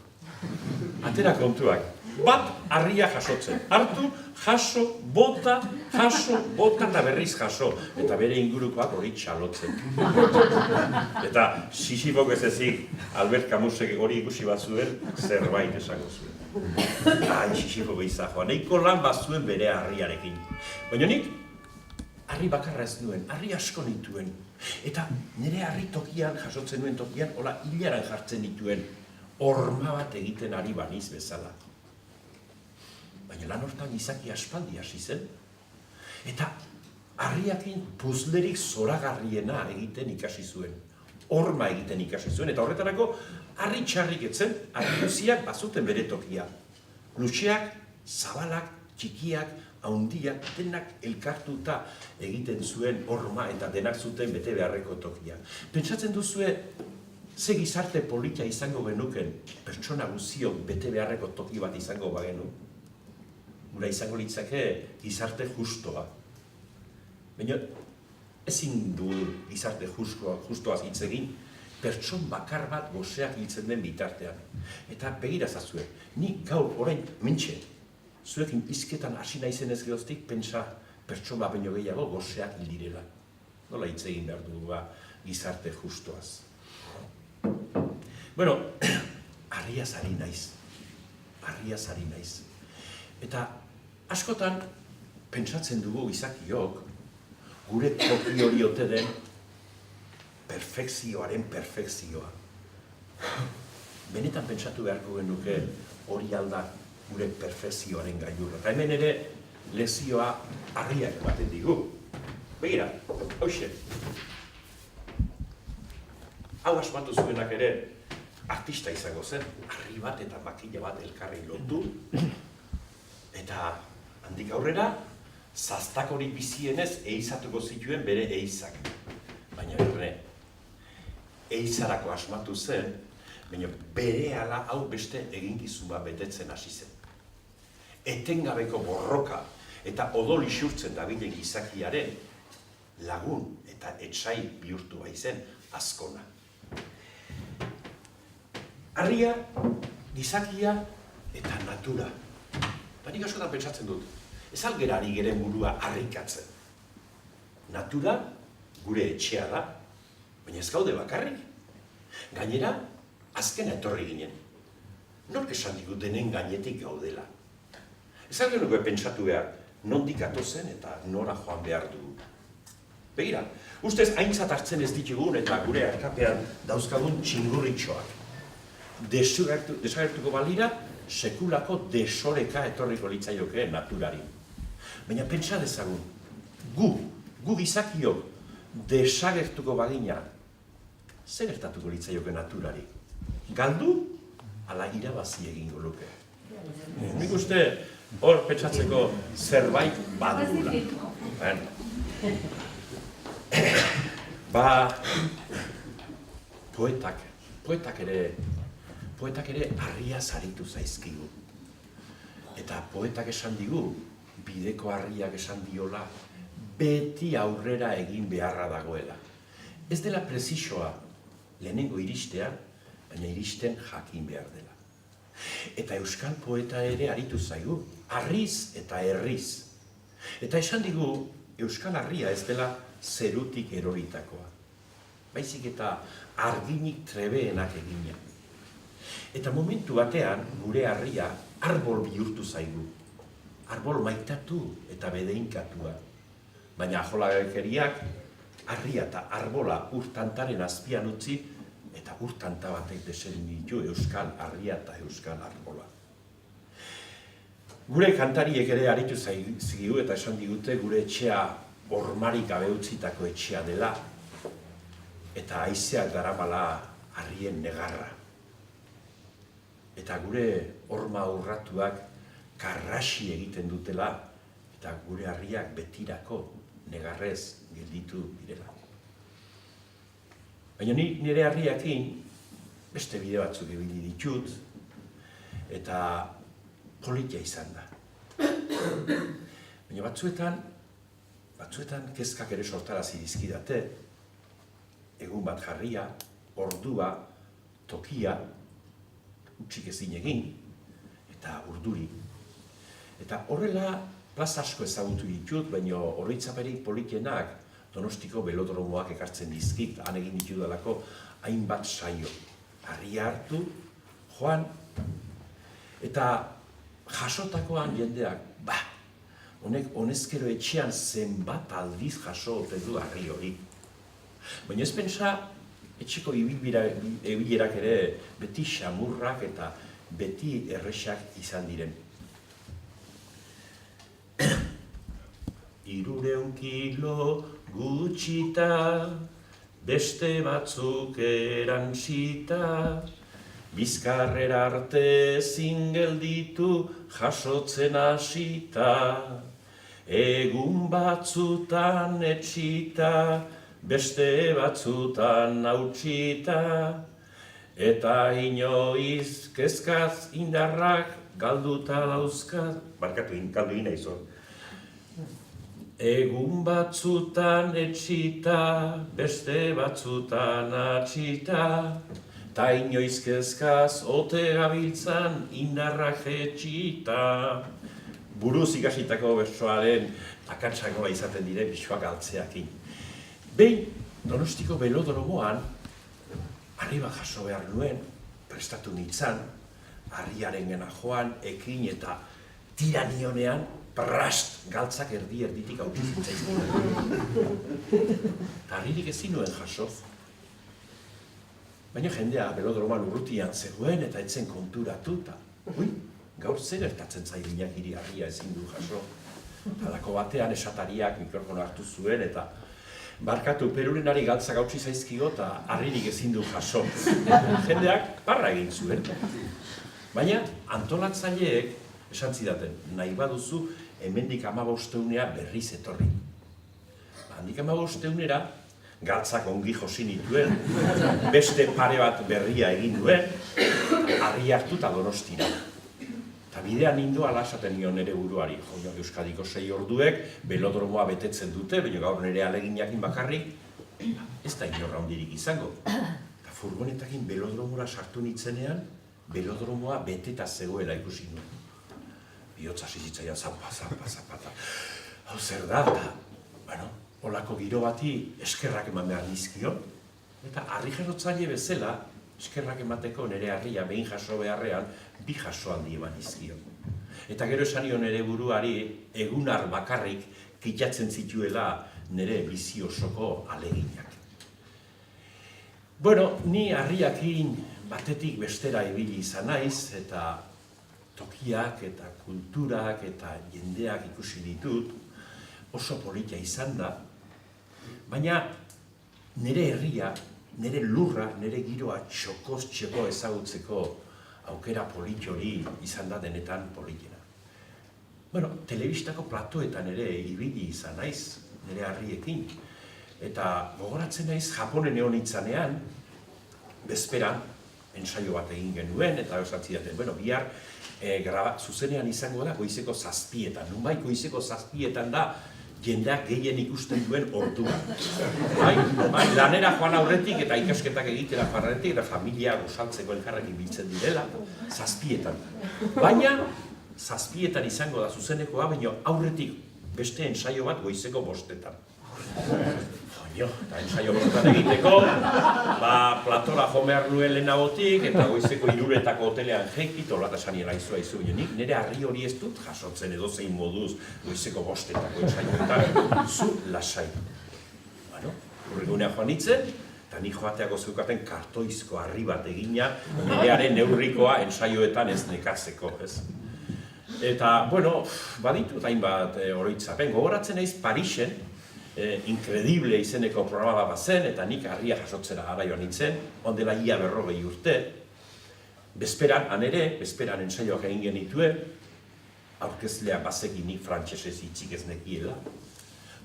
Atera kontuak, bat harria jasotzen. Hartu, jaso, bota, eta berriz jaso. Eta bere ingurukoak hori txalotzen. Eta Sisifok ez ezik, Albert Camusek hori ikusi bat zuen, zerbait esango zuen. Sisifok izajoa, nahiko lan bat zuen bere harriarekin. Baina nik, harri bakarra ez nuen, harri asko nituen. Eta nire harri tokian, jasotzen nuen tokian, hola hilaran jartzen nituen. Horma bat egiten ari baniz bezala. Baina lan hortan izaki aspaldi hasi zen. Eta harriakin puzlerik zoragarriena egiten ikasi zuen. Horma egiten ikasi zuen. Eta horretarako harri txarrik etzen, harri guziak bazuten bere tokia. Luzeak, zabalak, txikiak, haundiak, denak elkartuta egiten zuen horma eta denak zuten bete beharreko tokia. Pentsatzen duzue, ze gizarte polita izango genuken, pertsona guziok bete beharreko toki bat izango bagenu. Gura izango litzake gizarte justoa. Baina ezin du gizarte justoaz hitz egin, pertson bakar bat goseak hiltzen den bitartean. Eta begira zazue, ni gaur orain mentxe, zuekin hizketan hasi naizenez geroztik pentsa pertson bat baino gehiago goseak hil direla. Nola hitz egin behar dugu gizarte justuaz. Bueno, harriaz ari naiz. Eta askotan pentsatzen dugu gizakiok gure toki hori ote den perfekzioaren perfekzioa. Benetan pentsatu beharko genuke hori alda gure perfekzioaren gailurra. Eta hemen ere lezioa harriak ematen digu. Begira, hoxe. Hau asmatu zuenak ere artista izango zen, harri bat eta makila bat elkarri lotu, eta handik aurrera, zaztakorik bizienez ehizatuko zituen bere ehizak. Baina erne, ehizarako asmatu zen, baina berehala hau beste eginkizun bat betetzen hasi zen. Etengabeko borroka eta odol isurtzen dabilen gizakiaren lagun eta etsai bihurtu baizen azkona. Harria, gizakia eta natura. Eta nik askotan pentsatzen dut, ez algera ari geren burua harrikatzen. Natura gure etxea da, baina ez gaude bakarrik. Gainera, azkena etorri ginen. Nork esan digu denen gainetik gaudela. Ez algenuko pentsatu behar, nondik atozen eta nora joan behar dugu. Begira, ustez aintzat hartzen ez ditugun eta gure arkapean dauzkagun txingurritxoak. Desagertuko balira, sekulako desoreka etorriko litzaioke naturari. Baina pentsa dezagun, gu gizakiok desagertuko bagina, zer gertatuko litzaioke naturari? Galdu, ala irabazi egingo luke. Nik uste hor pentsatzeko zerbait badugula. Poetak ere harria zaritu zaizkigu. Eta poetak esan digu, bideko harriak esan diola, beti aurrera egin beharra dagoela. Ez dela prezisoa lehenengo iristean, baina iristen jakin behar dela. Eta euskal poeta ere aritu zaigu, harriz eta herriz. Eta esan digu, euskal harria ez dela zerutik eroritakoa. Baizik eta arginik trebeenak egina. Eta momentu batean, gure harria arbol bihurtu zaigu. Arbol maitatu eta bedeinkatua. Baina ajolagakeriak harria eta arbola urtantaren azpian utzi eta urtanta batek deserin ditu euskal harria eta euskal arbola. Gure kantariek ere aritu zigu eta esan digute gure etxea ormarik gabe utzitako etxea dela eta haizeak darabala harrien negarra. Eta gure horma urratuak karrasi egiten dutela eta gure harriak betirako negarrez gelditu direla. Baina nire harriakin beste bide batzuk ibili ditut eta politia izan da. Baina batzuetan kezkak ere sortarazi dizkidate, egun bat jarria, ordua, tokia, utxik ezin egin, eta urduri. Eta horrela plaza asko ezagutu ditut, baina oroitzaperik politienak Donostiko belodromoak ekartzen dizkit, han egin ditudalako hainbat saio. Harria hartu, joan, eta jasotakoan jendeak, honek honezkero etxean zenbat aldiz jaso ote du harri hori. Baina ez pentsa, etxeko ibilerak ere beti xamurrak eta beti erresak izan diren. 300 kilo gutxita, beste batzuk erantzita, bizkarrera arte zingelditu jasotzen hasita, egun batzutan etxita, beste batzutan hautsita, eta inoiz kezkaz indarrak galduta dauzkaz, galdu inaizon. Egun batzutan etxita, beste batzutan atxita, ta inoiz kezkaz ote gabiltzan indarrak etxita. Buruz ikasitako bertsoaren akatsagoa izaten dire bisoak altzeakin. Behin, Donostiko belodromoan, harri bat jaso behar nuen, prestatu nintzen, harriaren gena joan, ekin eta tira nionean, prast, galtzak erditik hautsi zitzaizkien. Eta harririk ezin nuen jaso. Baina jendea belodromoan urrutian zegoen eta etzen konturatu, eta gaur zer gertatzen zaidinak hiri harria ezin du jaso. Halako batean esatariak mikrofono hartu zuen eta barkatu perurenari galtzak hautsi zaizkio eta harririk ezin du jaso. Jendeak parra egin zuen. Baina antolatzaileek esan zidaten, nahi baduzu hemendik 15 berriz etorri. Handik 15 galtzak ongi josi nituen, beste pare bat berria egin duen, harri hartu eta Donostira. Eta bidean nindoala esaten nion nire buruari, Euskadiko 6 orduek belodromoa betetzen dute, baina gaur nire aleginakin bakarrik, ez da inorra hondirik izango. Eta furgonetakin belodromora sartu nitzenean, belodromoa beteta zegoela ikusi nuen. Bihotza zizitzaian zapa. Hau zer da, eta, holako giro bati eskerrak eman behar nizkion, eta harri jasotzaile bezala, eskerrak emateko nire harria behin jaso beharrean, 2 jasoaldi eman nizkion. Eta gero esan nion nire buruari egunar bakarrik kitzatzen zituela nire bizi osoko aleginak. Bueno, ni harriakin batetik bestera ibili izan naiz, eta tokiak eta kulturak eta jendeak ikusi ditut, oso politia izan da, baina nire herria, nire lurra, nire giroa txokoz txoko ezagutzeko aukera polit hori izan da denetan politena. Bueno, telebistako platoetan ere ibili izan naiz, nire harriekin, eta gogoratzen naiz Japonen egon itzanean, bezperan, ensaio bat egin genuen, eta osatzidaten, bihar zuzenean izango da goizeko 7:00, nunbait goizeko 7:00 da jendeak gehien ikusten duen ordua. Lanera joan aurretik eta ikasketak egitera joan aurretik, eta familia gosaltzeko elkarrekin biltzen direla, 7:00. Baina 7:00 izango da zuzenekoa, baina aurretik beste ensaio bat goizeko 5:00. Eta ensaio 5:00 egiteko, platora jo behar nuen lehenagotik, eta goizeko 3:00 hotelean jeiki, tolata esanien aizu, nik nire harri hori ez dut jasotzen edozein moduz goizeko 5:00 ensaioetan, zu lasai. Urregunea joan nintzen, eta nik joateako zeukaten kartoizko harri bat egina, nirearen neurrikoa ensaioetan ez nekatzeko, ez? Eta, baditut hainbat oroitzapen, gogoratzen naiz Parisen, Incredible izeneko programa bat zen, eta nik harria jasotzera gara joan nintzen, ondela ia 40 urte. Bezperan ensaioak egin genituen, aurkezlea bazekin nik frantsesez hitzik ez nekiela.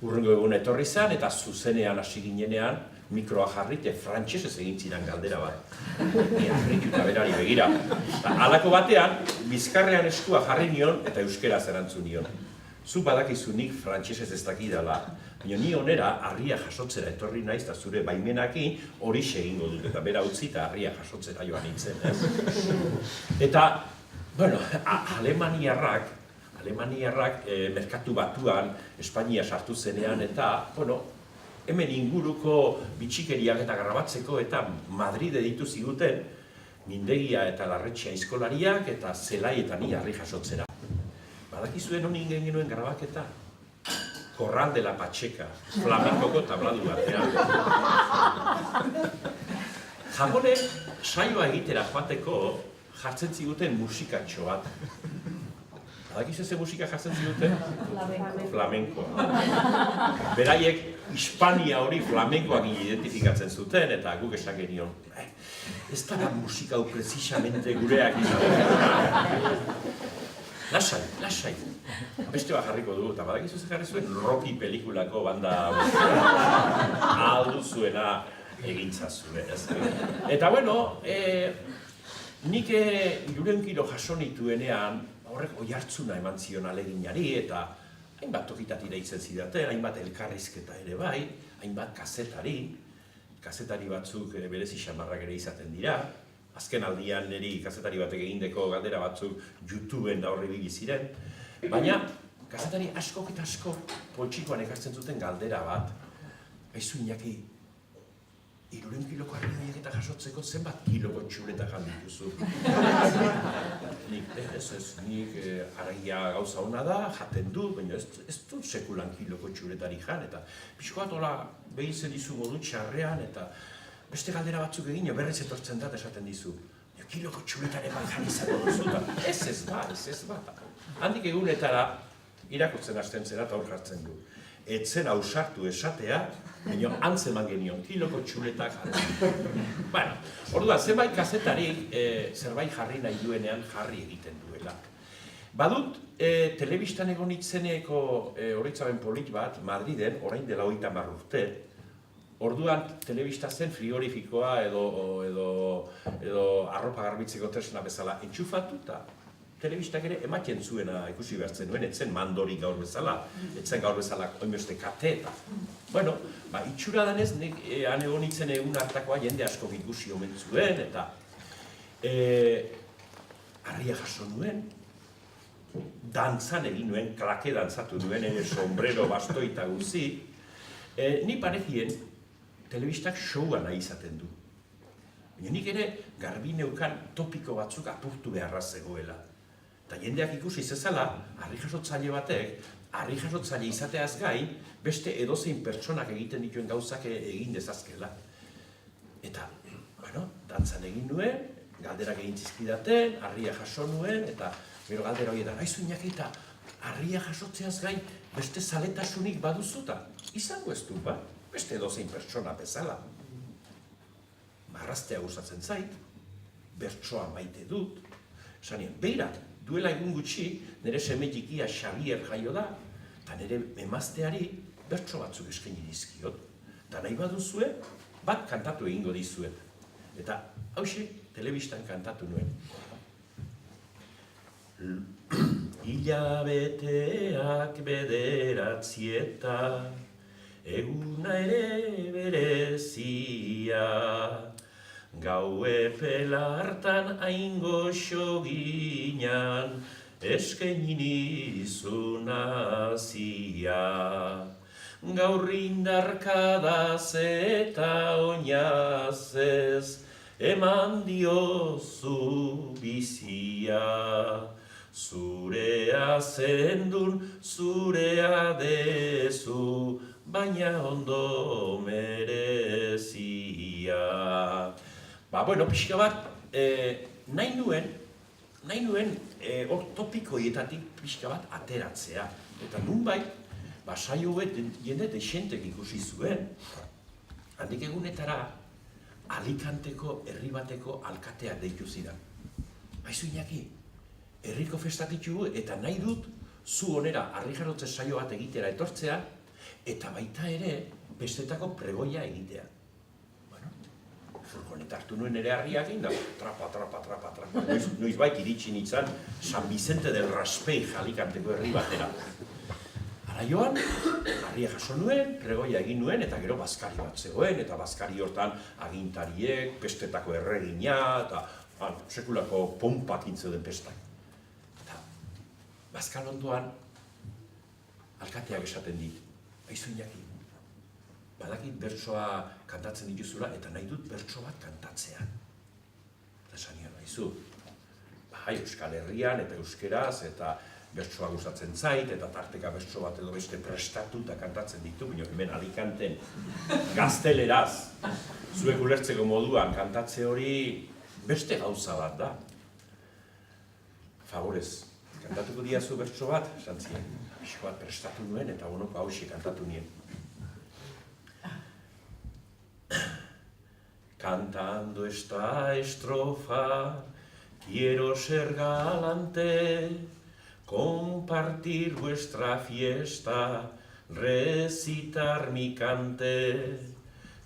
Hurrengo egun etorri zen, eta zuzenean hasi ginenean, mikroa jarri, eta frantsesez egin ziren galdera bat. Harritu eta berari begira. Halako batean, bizkarrean eskua jarri nion, eta euskeraz erantzun nion. Zu badakizu nik frantsesez ez dakidala, baina ni onera harria jasotzera etorri naiz, eta zure baimenakin horixe egingo dut, eta bera utzi eta harria jasotzera joan nintzen. Eta, Alemaniarrak merkatu batuan Espainia sartu zenean, eta, hemen inguruko bitxikeriak eta grabatzeko, eta Madride ditu ziguten, mindegia eta larretxea aizkolariak, eta zelai eta ni harri jasotzera. Badakizuen honi ingen genuen grabaketa? Corral de la Pacheca, flamenkoko tabladu batean. Japonek saioa egitera joateko jartzen ziguten musikatxo bat. Badakizu ze musika jartzen ziguten? Flamenkoa. Beraiek Hispania hori flamenkoak identifikatzen zuten, eta guk esan genion. Ez da musika hau precisamente gureak izan. Lasai. Beste bat jarriko dugu, eta badakizu ze jarri zuen Rocky pelikulako banda aldu zuena egintza zuen. Eta nik 300 kilo jaso nituenean, horrek oihartzuna eman zion aleginari, eta hainbat tokitat iraintzen zidaten, hainbat elkarrizketa ere bai, hainbat kazetari batzuk berezi xamarrak ere izaten dira. Azken aldian niri kazetari batek egindeko galdera batzuk YouTubeen da horri ziren, baina kazetari asko eta asko poltsikoan ekartzen zuten galdera bat, Aizu Iñaki, 300 kiloko harri horiek eta jasotzeko zenbat kiloko txuleta jan dituzu. Nik nik argia gauza hona da, jaten du, baina ez dut sekulan kiloko txuletari jan, eta pixko bat hola behitzen dizu modu txarrean, eta beste galdera batzuk egin, berriz etortzen dat esaten dizu. Kiloko txuletare bat jan izango duzu, ez bat. Handik egunetara irakurtzen hasten zera eta hor jartzen du. Etzen ausartu esatea, baina antzeman genion, kiloko txuletak jarri. Bueno, orduan, zenbait kazetarik zerbait jarri nahi duenean jarri egiten duela. Badut, telebistan egon itzeneko oroitzapen polit bat, Madriden, orain dela 30 urte, orduan, telebista zen frigorifikoa edo arropa garbitzeko tresna bezala entxufatuta. Telebistak ere ematen zuena ikusi behartzen duen, etzen mandori gaur bezala, etzen gaur bezala oinbeste kate eta. Bueno, itxura danez, han egon itzen egun hartakoa jende asko ikusi omen zuen, eta harria jaso nuen, dantzan egin nuen, klake dantzatu nuen, ere sombrero, bastoi eta guzi, ni parekien telebistak showa nahi izaten du. Baina nik ere garbi neukan topiko batzuk apurtu beharra zegoela. Eta jendeak ikusi zezala, harri jasotzaile batek, harri jasotzaile izateaz gain, beste edozein pertsonak egiten dituen gauzak egin dezazkela. Eta, bueno, dantzan egin nuen, galderak egin zizkidaten, harria jaso nuen, eta gero galdera horietan, aizu Iñaki eta harria jasotzeaz gain, beste zaletasunik baduzuta. Izango ez du, beste edozein pertsona bezala. Marraztea gustatzen zait, bertsoa maite dut, esanien, beira, duela egun gutxi, nire seme txikia Xabier jaio da, eta nire emazteari bertso batzuk eskaini dizkiot. Eta nahi baduzue, bat kantatu egingo dizuet. Eta hauxe, telebistan kantatu nuen. Hilabeteak bederatzieta, eguna ere berezia, gau epela hartan hain goxo ginean, eskaini nizun azia. Gaur indarkadaz eta oinazez, eman diozu bizia. Zurea zendun, zurea dezu, baina ondo merezia. Bueno, pixka bat, nahi nuen hor topikoietatik pixka bat ateratzea. Eta nunbait, saio hauek jende dexentek ikusi zuen. Handik egunetara, Alicanteko herri bateko alkateak deitu zidan. Aizu Iñaki, herriko festatitugu eta nahi dut zu onera harri jarotze saio bat egitera etortzea, eta baita ere bestetako pregoia egitea. Furgoneta hartu nuen ere harriak egin da, trapa. Noizbait iritsi nintzen San Vicente del Raspeig Alicanteko herri batera. Ara joan, harria jaso nuen, pregoia egin nuen, eta gero bazkari bat zegoen, eta bazkari hortan agintariek, pestetako erregina, eta sekulako pompak intzeuden pestak. Eta bazkal ondoan, alkateak esaten dit, aizu Iñaki, badakit bertsoa kantatzen dituzula, eta nahi dut bertso bat kantatzea. Eta esan nion, aizu, Euskal Herrian eta euskeraz, eta bertsoa gustatzen zait, eta tarteka bertso bat edo beste prestatuta kantatzen ditu, baina hemen Alicanten gazteleraz, zuek ulertzeko moduan kantatze hori beste gauza bat da. Favorez, kantatuko diazu bertso bat, esan ziren, pixko bat prestatu nuen, eta honoko hauxe kantatu nien. Cantando esta estrofa, quiero ser galante, compartir vuestra fiesta, recitar mi cante.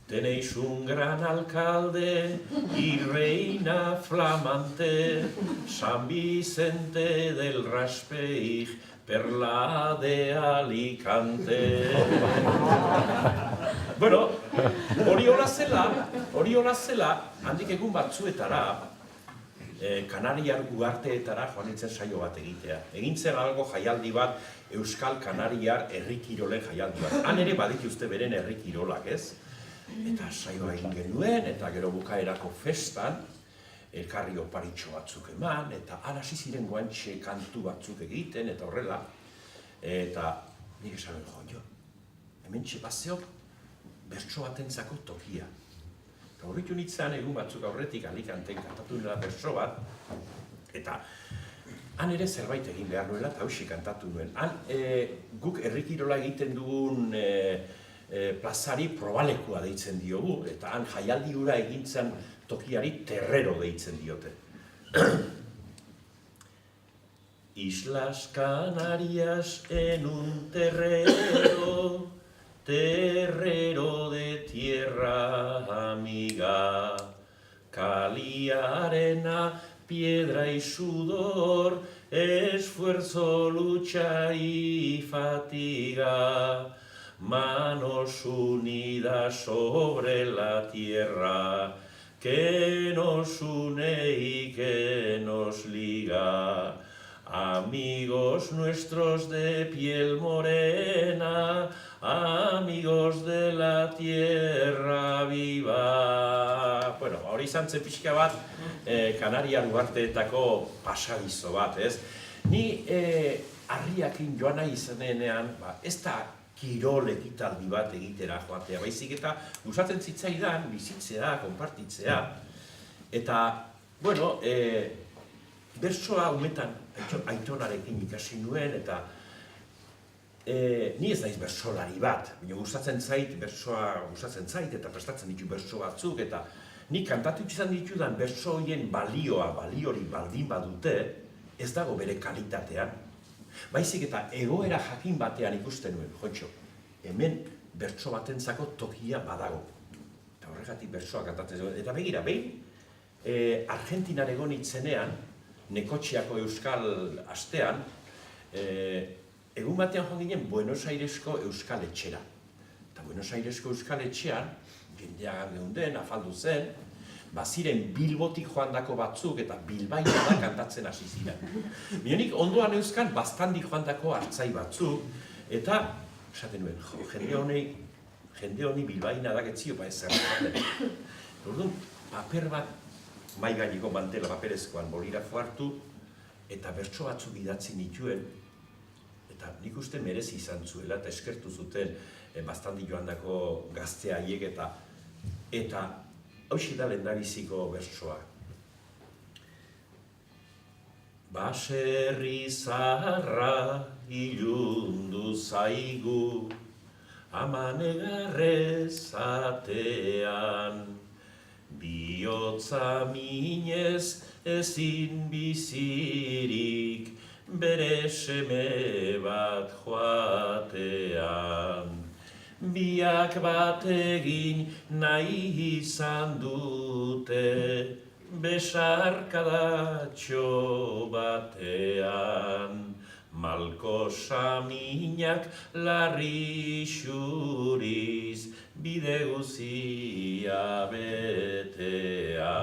Tenéis un gran alcalde y reina flamante, San Vicente del Raspeig, perla de Alicante. Bueno, hori hola zela, handik egun batzuetara, Kanariar uharteetara joan nintzen saio bat egitea. Egin zen algo jaialdi bat, Euskal Kanariar herrikirolen jaialdi bat. Han ere badituzte beren herrikirolak, ez? Eta saioa egin genuen, eta gero bukaerako festan, elkarri oparitxo batzuk eman, eta han hasi ziren guantxe kantu batzuk egiten, eta horrela. Eta nik esan jo, hemen txepazeok bertso batentzako tokia. Eta horretu nintzen egun batzuk aurretik Alicanten kantatu nela bertso bat, eta han ere zerbait egin behar nuela eta hausi kantatu nuen. Han guk herrikirola egiten dugun plazari probalekua deitzen diogu, eta han jaialdi hura egintzen tokiari terrero deitzen diote. Islas Canarias en un terrero, terrero de tierra amiga, cal y arena, piedra y sudor, esfuerzo, lucha y fatiga, manos unidas sobre la tierra, que nos une y que nos liga. Amigos nuestros de piel morena, amigos de la tierra viva. Bueno, hori izan zen pixka bat, Kanariar uharteetako pasadizo bat, ez? Ni harriakin joan nahi izanean, ez da kirol ekitaldi bat egitera joatea, baizik eta gustatzen zitzaidan bizitzea, konpartitzea, eta, bueno, bertsoa umetan aitonarekin ikasi nuen, eta ni ez naiz bertsolari bat, baina gustatzen zait, bertsoa gustatzen zait, eta prestatzen ditu bertso batzuk, eta nik kantatu izan ditudan bertso horien baliori baldin badute, ez dago bere kalitatean. Baizik eta egoera jakin batean ikusten nuen, jontxo, hemen bertso batentzako tokia badago. Eta horregatik bertsoa kantatzen zuen. Eta begira, behin, Argentinar egon itzenean, Nekotxiako Euskal astean, egun batean joan ginen Buenos Airesko Euskal etxera. Eta Buenos Airesko Euskal etxean, jendeagan geunden, afaldu zen, baziren Bilbotik joandako batzuk eta bilbainada kantatzen hasi ziren. Bionik ondoan euskan baztandik joandako hartzai batzuk, eta esaten nuen, jende honi bilbainadak etzio ba ez zerratzen. Orduan, paper bat, mai gaineko mantela paperezkoan bolirafo hartu, eta bertso batzuk idatzi nituen, eta nik uste merezi izan zuela, eta eskertu zuten baztandi joandako gazte haiek, eta hauxe da lehendabiziko bertsoa. Baserri zaharra ilundu zaigu, ama negarrez atean, bihotza minez ezin bizirik, bere seme bat joatean. Biak bat egin nahi izan dute, besarkadatxo batean. Malko saminak larri xuriz, bide guzia betean.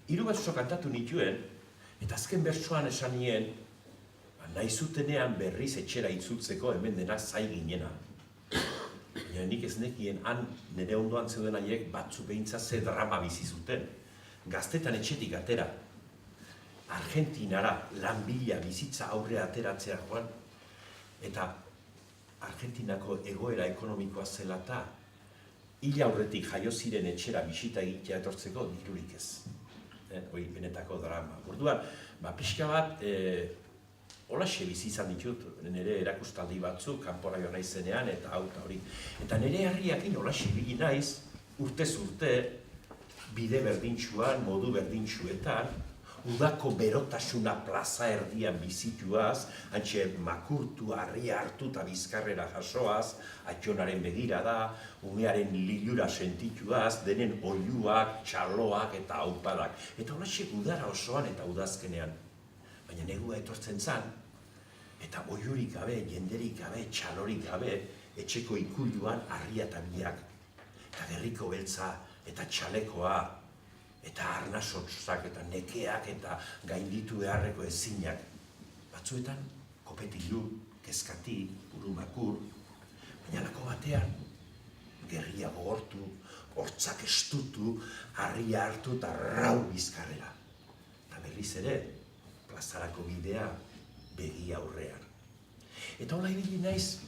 Hiru bertso kantatu nituen, eta azken bertsoan esan nien, nahi zutenean berriz etxera itzultzeko hemen dena zai ginena. Nik ez nekien han nire ondoan zeuden haiek batzu behintza ze drama bizi zuten. Gaztetan etxetik atera, Argentinara lan bila bizitza aurre ateratzea joan, eta Argentinako egoera ekonomikoa zela eta hil aurretik jaio ziren etxera bisita egitea etortzeko dirurik ez. Hoi benetako drama. Orduan, pixka bat, holaxe bizi izan ditut nire erakustaldi batzuk, kanpora joan naizenean, eta hau eta hori. Eta nire herriakin holaxe bili naiz, urtez urte, bide berdintxuan, modu berdintxuetan, udako berotasuna plaza erdian bizituaz, hantxe makurtu, harria hartu eta bizkarrera jasoaz, aitonaren begirada, umearen lilura sentituaz, denen oiluak, txaloak eta aupadak. Eta holaxe udara osoan eta udazkenean. Baina negua etortzen zan, eta oiurik gabe, jenderik gabe, txalorik gabe, etxeko ikulduan harria eta biak. Eta gerriko beltza eta txalekoa, eta arnasotzak eta nekeak eta gainditu beharreko ezinak. Batzuetan, kopetilu, kezkati, burumakur, baina lako batean, gerria gogortu, hortzak estutu, harria hartu eta rau bizkarrera. Eta berriz ere, plazarako bidea begi aurrean. Eta hola ibili naiz,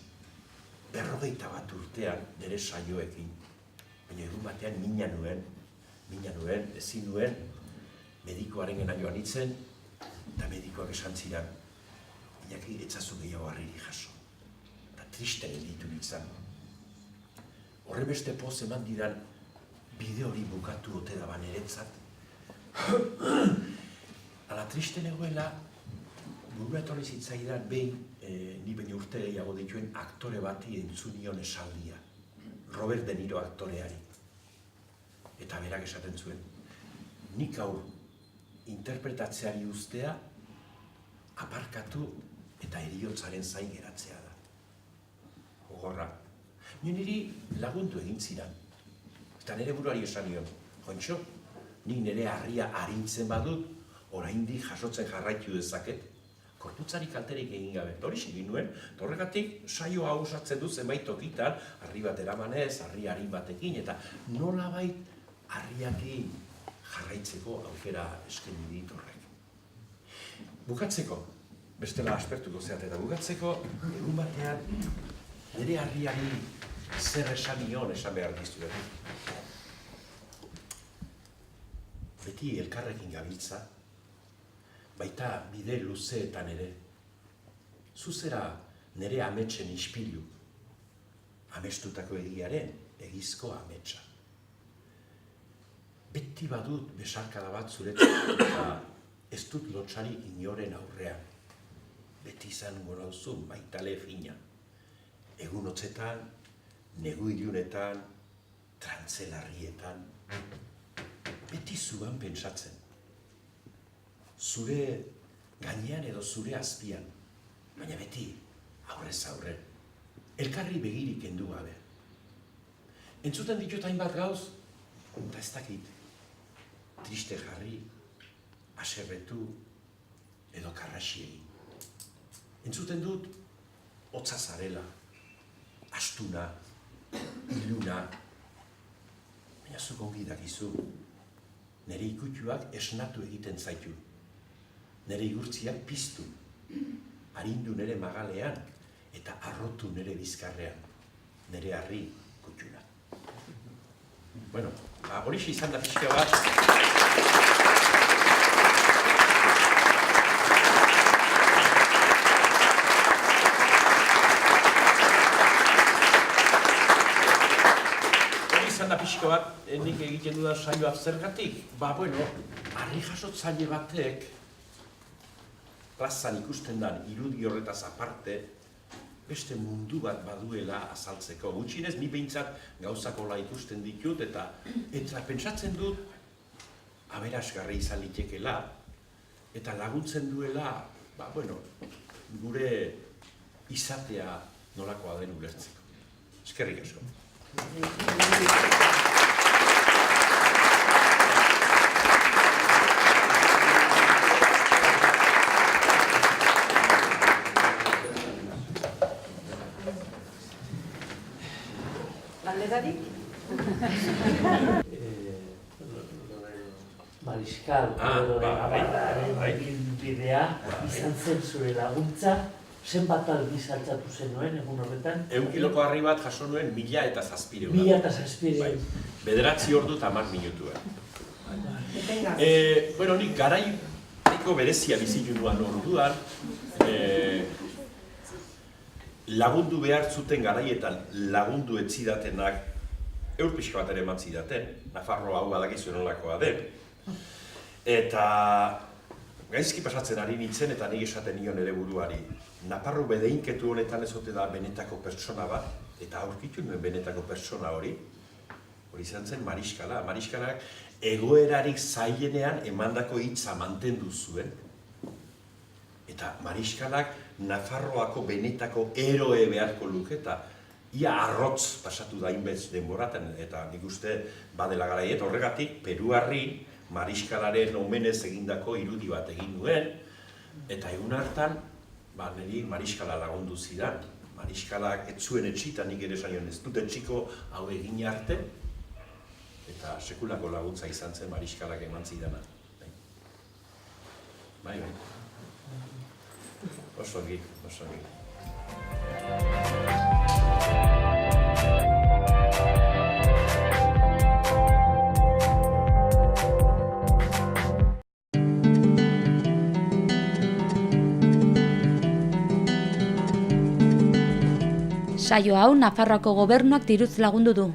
51 urtean nire saioekin. Baina egun batean mina nuen, ezin nuen, medikoaren gena joan itzen, eta medikoak esan ziren, Iñaki, etzazu gehiago harriri jaso. Eta triste gelditu nintzen. Horre beste poz eman didan bide hori bukatu ote da baneretzat. Ala triste negoela, burua etorri zitzaidan behin, ni baino urte gehiago dituen aktore bati entzunion esaldia. Robert De Niro aktoreari. Eta berak esaten zuen, nik aur interpretatzeari ustea, aparkatu eta heriotzaren zain geratzea da. Gogorra. Niri lagundu egin zidan. Eta nire buruari esan nion, Jontxo, nik nire harria arintzen badut, oraindik jasotzen jarraitu dezaket, korputzari kalterik egin gabe. Hori egin nuen, horregatik saio hau osatzen du zenbait tokitan, harri bat eramanez, harri arin batekin, eta nolabait harriakin jarraitzeko aukera eskaini dit horrek. Bukatzeko, bestela aspertuko zeat eta bukatzeko, egun batean, nire harriari zer esan nion esan behar dizuet. Beti elkarrekin gabiltza, baita bide luzeetan ere. Zuzera nire ametsen ispilu, amestutako egiaren egizko ametsa. Beti badut besarkada bat zuretzat eta ez dut lotsari inoren aurrean. Beti izango nauzu maitale fina. Egun hotzetan, negu ilunetan, trantzelarrietan. Beti zuan pentsatzen. Zure gainean edo zure azpian. Baina beti, aurrez aurre. Elkarri begirik kendu gabe. Entzuten ditut hainbat gauz, eta ez dakit. Triste jarri, aserretu edo karraxi egin. Entzuten dut, hotza zarela, astuna, iluna. Baina zuk ongi dakizu, nire ikutuak esnatu egiten zaitu. Nire igurtziak piztu, arindu nire magalean eta arrotu nire bizkarrean, nire harri kutxuna. Bueno, horixe izan da pixka bat. Izan da pixko bat, nik egiten dudan saioa zergatik. Harri jasotzaile batek, plazan ikusten dan irudi horretaz aparte, beste mundu bat baduela azaltzeko. Gutxienez, ni behintzat gauzakola ikusten ditut, eta pentsatzen dut, aberasgarri izan litekela, eta laguntzen duela, gure izatea nolakoa den ulertzeko. Eskerrik asko. Galderarik? Mariskal, bidea izan zen zure laguntza, zenbat aldiz altxatu zenuen egun horretan? 1 kiloko harri bat jaso nuen 1007. 1007. 9 ordu eta 10 minutu. Nik garaiko berezia bizitu duan orduan, lagundu behar zuten garaietan lagundu etzidatenak eur pixka bat ere eman zidaten, Nafarro hau badakizu nolakoa den. Eta gaizki pasatzen ari nintzen eta nik esaten nion ere buruari. Nafarro bedeinketu honetan ez ote da benetako pertsona bat, eta aurkitu nuen benetako pertsona hori. Hori izan zen Mariskalak. Mariskalak egoerarik zailenean emandako hitza mantendu zuen. Eta Mariskalak Nafarroako benetako eroe beharko luke, eta ia arrotz pasatu da inbez denboraten, eta nik uste badela garaiet horregatik Peruarri mariskalaren omenez egindako irudi bat egin nuen, eta egun hartan, niri mariskala lagundu zidan. Mariskalak ez zuen etxita, nik ere esan ez dut etxiko hau egin arte, eta sekulako laguntza izan zen mariskalak eman zidana. Bai. Oso ongi. Saio hau Nafarroako Gobernuak diruz lagundu du.